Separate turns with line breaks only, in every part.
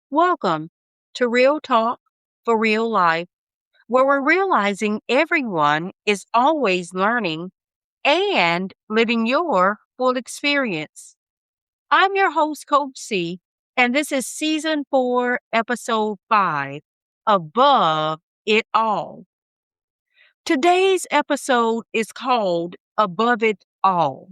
Welcome to Real Talk for Real Life, where we're realizing everyone is always learning and living your full experience. I'm your host, Coach C, and this is Season 4, Episode 5, Above It All. Today's episode is called Above It All.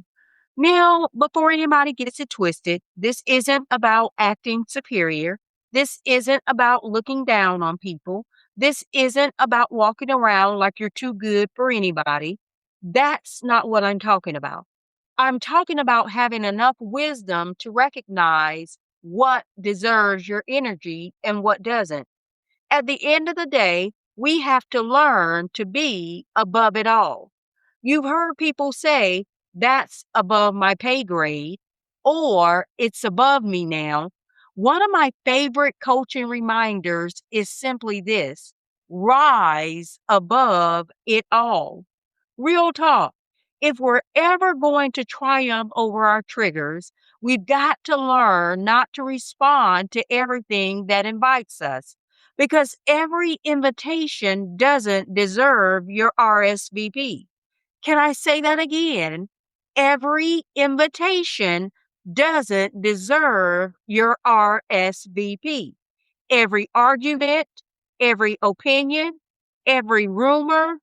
Now, before anybody gets it twisted, this isn't about acting superior. This isn't about looking down on people. This isn't about walking around like you're too good for anybody. That's not what I'm talking about. I'm talking about having enough wisdom to recognize what deserves your energy and what doesn't. At the end of the day, we have to learn to be above it all. You've heard people say, that's above my pay grade, or it's above me now. One of my favorite coaching reminders is simply this: rise above it all. Real talk. If we're ever going to triumph over our triggers, we've got to learn not to respond to everything that invites us because every invitation doesn't deserve your RSVP. Can I say that again? Every invitation doesn't deserve your RSVP. Every argument, every opinion, every rumor,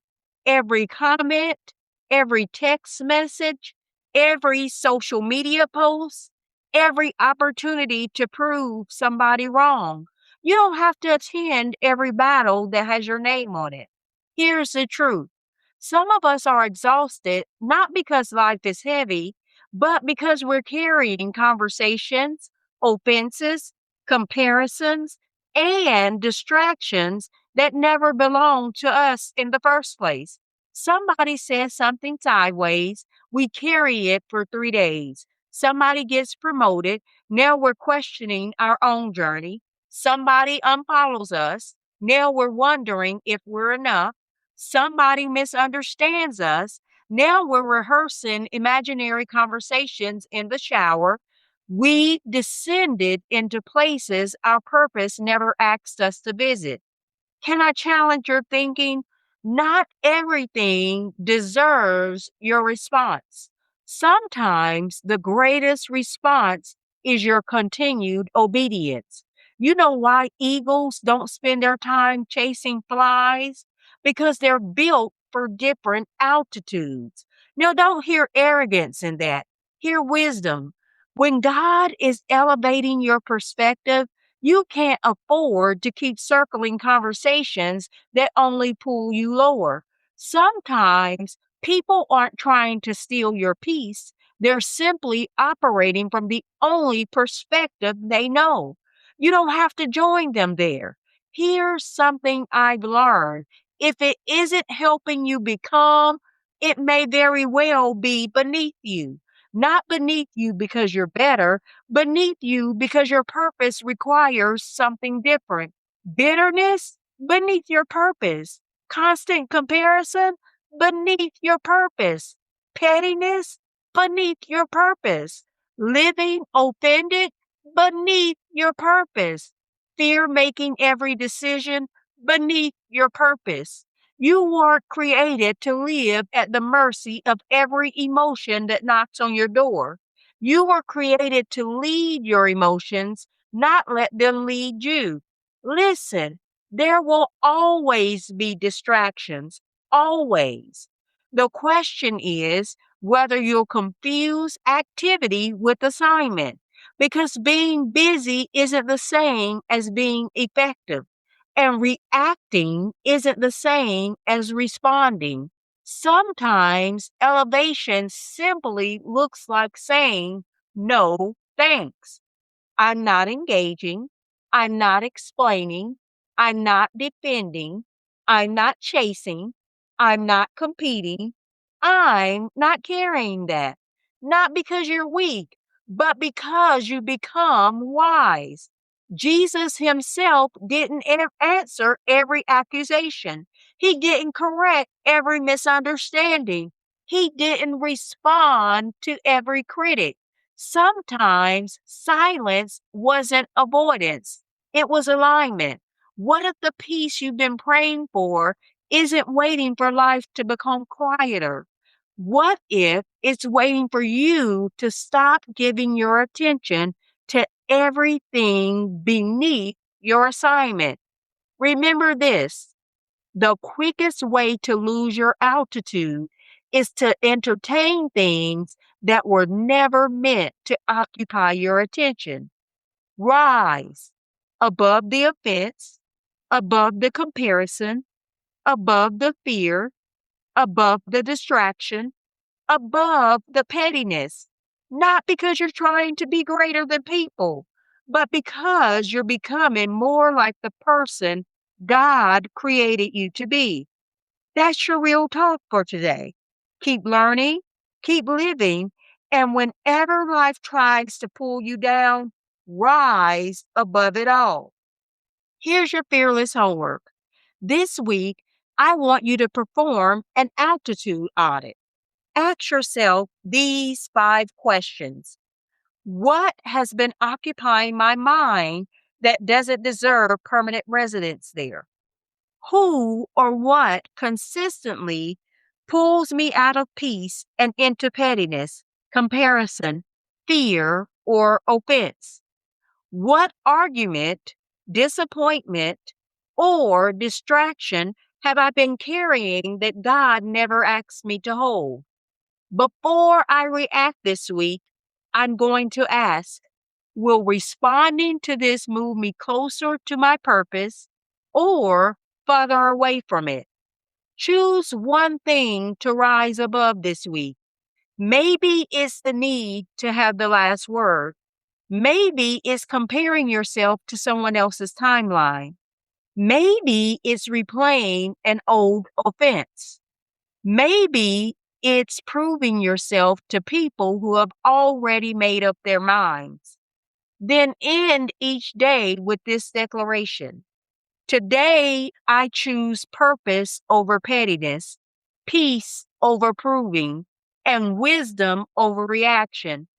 every comment, every text message, every social media post, every opportunity to prove somebody wrong. You don't have to attend every battle that has your name on it. Here's the truth. Some of us are exhausted not because life is heavy, but because we're carrying conversations, offenses, comparisons, and distractions that never belonged to us in the first place. Somebody says something sideways, we carry it for 3 days. Somebody gets promoted, now we're questioning our own journey. Somebody unfollows us, now we're wondering if we're enough. Somebody misunderstands us, now we're rehearsing imaginary conversations in the shower. We descended into places our purpose never asked us to visit. Can I challenge your thinking? Not everything deserves your response. Sometimes the greatest response is your continued obedience. You know why eagles don't spend their time chasing flies? Because they're built for different altitudes. Now, don't hear arrogance in that. Hear wisdom. When God is elevating your perspective, you can't afford to keep circling conversations that only pull you lower. Sometimes people aren't trying to steal your peace, they're simply operating from the only perspective they know. You don't have to join them there. Here's something I've learned: if it isn't helping you become, it may very well be beneath you. Not beneath you because you're better, beneath you because your purpose requires something different. Bitterness beneath your purpose. Constant comparison beneath your purpose. Pettiness beneath your purpose. Living offended beneath your purpose. Fear making every decision beneath your purpose. You weren't created to live at the mercy of every emotion that knocks on your door. You were created to lead your emotions, not let them lead you. Listen, there will always be distractions, always. The question is whether you'll confuse activity with assignment, because being busy isn't the same as being effective, and reacting isn't the same as responding. Sometimes elevation simply looks like saying, no, thanks. I'm not engaging. I'm not explaining. I'm not defending. I'm not chasing. I'm not competing. I'm not carrying that. Not because you're weak, but because you become wise. Jesus himself didn't answer every accusation. He didn't correct every misunderstanding. He didn't respond to every critic. Sometimes silence wasn't avoidance. It was alignment. What if the peace you've been praying for isn't waiting for life to become quieter? What if it's waiting for you to stop giving your attention to everything beneath your assignment? Remember this: the quickest way to lose your altitude is to entertain things that were never meant to occupy your attention. Rise above the offense, above the comparison, above the fear, above the distraction, above the pettiness. Not because you're trying to be greater than people, but because you're becoming more like the person God created you to be. That's your real talk for today. Keep learning, keep living, and whenever life tries to pull you down, rise above it all. Here's your fearless homework. This week, I want you to perform an altitude audit. Ask yourself these 5 questions. What has been occupying my mind that doesn't deserve permanent residence there? Who or what consistently pulls me out of peace and into pettiness, comparison, fear, or offense? What argument, disappointment, or distraction have I been carrying that God never asked me to hold? Before I react this week, I'm going to ask, will responding to this move me closer to my purpose or farther away from it? Choose one thing to rise above this week. Maybe it's the need to have the last word. Maybe it's comparing yourself to someone else's timeline. Maybe it's replaying an old offense. Maybe it's proving yourself to people who have already made up their minds. Then end each day with this declaration: today, I choose purpose over pettiness, peace over proving, and wisdom over reaction.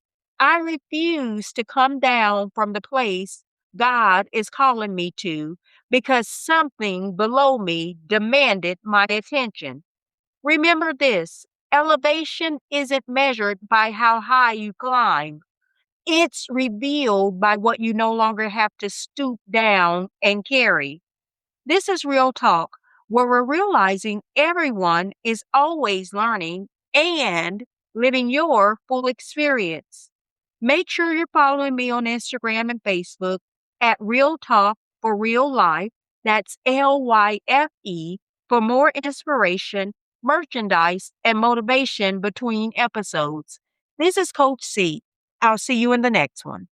I refuse to come down from the place God is calling me to because something below me demanded my attention. Remember this: elevation isn't measured by how high you climb. It's revealed by what you no longer have to stoop down and carry. This is real talk, where we're realizing everyone is always learning and living your full experience. Make sure you're following me on Instagram and Facebook at Real Talk for Real Life. That's L.Y.F.E for more inspiration, merchandise, and motivation between episodes. This is Coach C. I'll see you in the next one.